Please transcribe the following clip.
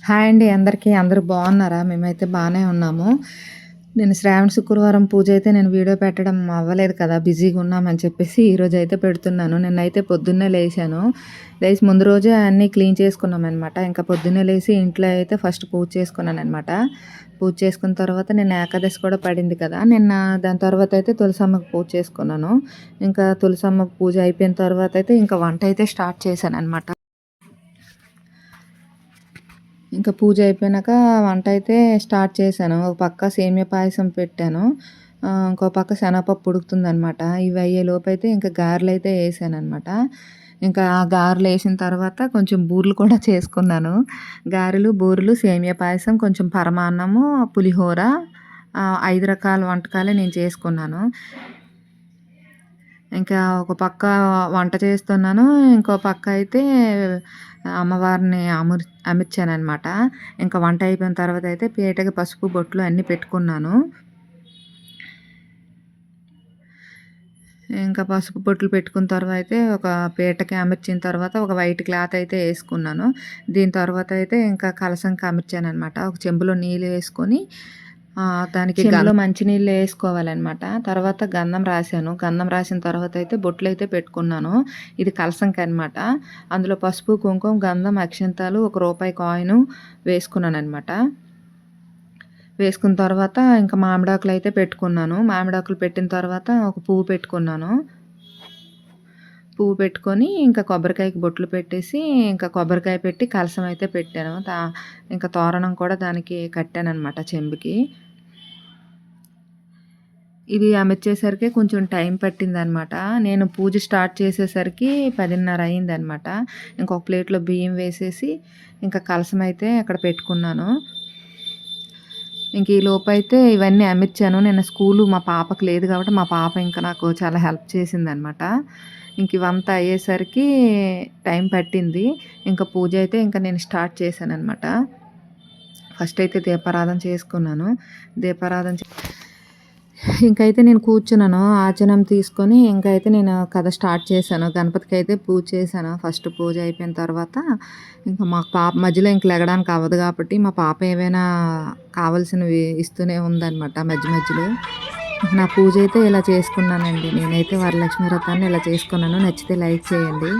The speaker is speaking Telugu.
హాయ్ అండి అందరికీ. అందరూ బాగున్నారా? మేమైతే బానే ఉన్నాము. నేను శ్రావణ శుక్రవారం పూజ అయితే నేను వీడియో పెట్టడం అవ్వలేదు కదా! బిజీగా ఉన్నామని చెప్పేసి ఈరోజైతే పెడుతున్నాను. నిన్నైతే పొద్దున్నే లేసాను. లేసి ముందు రోజే అన్నీ క్లీన్ చేసుకున్నామనమాట. ఇంకా పొద్దున్నే లేసి ఇంట్లో అయితే ఫస్ట్ పూజ చేసుకున్నాననమాట. పూజ చేసుకున్న తర్వాత నిన్న ఏకాదశి కూడా పడింది కదా! నిన్న దాని తర్వాత అయితే తులసమ్మకి పూజ చేసుకున్నాను. ఇంకా తులసమ్మకి పూజ అయిపోయిన తర్వాత అయితే ఇంకా వంట అయితే స్టార్ట్ చేశాననమాట. ఇంకా పూజ అయిపోయినాక వంట అయితే స్టార్ట్ చేశాను. ఒక పక్క సేమియా పాయసం పెట్టాను. ఇంకో పక్క శనగపప్పు ఉడుకుతుందనమాట. ఇవి అయ్యేలోపైతే ఇంకా గారెలైతే ఏసాననమాట. ఇంకా ఆ గారెలేసిన తర్వాత కొంచెం బూరెలు కూడా చేసుకున్నాను. గారెలు, బూరెలు, సేమియా పాయసం, కొంచెం పరమాన్నము, పులిహోర, 5 రకాల వంటకాలే నేను చేసుకున్నాను. ఇంకా ఒక పక్క వంట చేస్తున్నాను. ఇంకో పక్క అయితే అమ్మవారిని అమర్చాననమాట. ఇంకా వంట అయిపోయిన తర్వాత అయితే పీటకి పసుపు, బొట్లు అన్నీ పెట్టుకున్నాను. ఇంకా పసుపు బొట్లు పెట్టుకున్న తర్వాత అయితే ఒక పీటకి అమర్చిన తర్వాత ఒక వైట్ క్లాత్ అయితే వేసుకున్నాను. దీని తర్వాత అయితే ఇంకా కలశంకి అమర్చాననమాట. ఒక చెంబులో నీళ్ళు వేసుకొని దానికి చెంబులో మంచినీళ్ళు వేసుకోవాలన్నమాట. తర్వాత గంధం రాశాను. గంధం రాసిన తర్వాత అయితే బొట్లయితే పెట్టుకున్నాను. ఇది కలశంకి అనమాట. అందులో పసుపు, కుంకుమ, గంధం, అక్షంతాలు, ఒక రూపాయి కాయిను వేసుకున్నానమాట. వేసుకున్న తర్వాత ఇంకా మామిడాకులు అయితే పెట్టుకున్నాను. మామిడాకులు పెట్టిన తర్వాత ఒక పువ్వు పెట్టుకున్నాను. పువ్వు పెట్టుకొని ఇంకా కొబ్బరికాయకి బొట్లు పెట్టేసి ఇంకా కొబ్బరికాయ పెట్టి కలశం అయితే పెట్టాను. ఇంకా తోరణం కూడా దానికి కట్టాననమాట చెంబుకి. ఇది అమర్చేసరికి కొంచెం టైం పట్టిందనమాట. నేను పూజ స్టార్ట్ చేసేసరికి 10:30 అయిందనమాట. ఇంకొక ప్లేట్లో బియ్యం వేసేసి ఇంకా కలశం అయితే అక్కడ పెట్టుకున్నాను. ఇంక ఈ లోపైతే ఇవన్నీ అమర్చాను. నిన్న స్కూలు మా పాపకి లేదు కాబట్టి మా పాప ఇంకా నాకు చాలా హెల్ప్ చేసిందనమాట. ఇంక ఇవంతా అయ్యేసరికి టైం పట్టింది. ఇంకా పూజ అయితే ఇంకా నేను స్టార్ట్ చేశాననమాట. ఫస్ట్ అయితే దీపారాధన చేసుకున్నాను. దీపారాధన ఇంకైతే నేను కూర్చున్నాను. ఆచనం తీసుకొని ఇంకైతే నేను కథ స్టార్ట్ చేశాను. గణపతికి అయితే పూజ చేశాను. ఫస్ట్ పూజ అయిపోయిన తర్వాత ఇంకా మా పాప మధ్యలో ఇంక లెగడానికి అవ్వదు కాబట్టి మా పాప ఏవైనా కావాల్సినవి ఇస్తూనే ఉందన్నమాట మధ్య మధ్యలో. నా పూజ అయితే ఇలా చేసుకున్నానండి. నేనైతే వరలక్ష్మి వ్రతాన్ని ఇలా చేసుకున్నాను. నచ్చితే లైక్ చేయండి.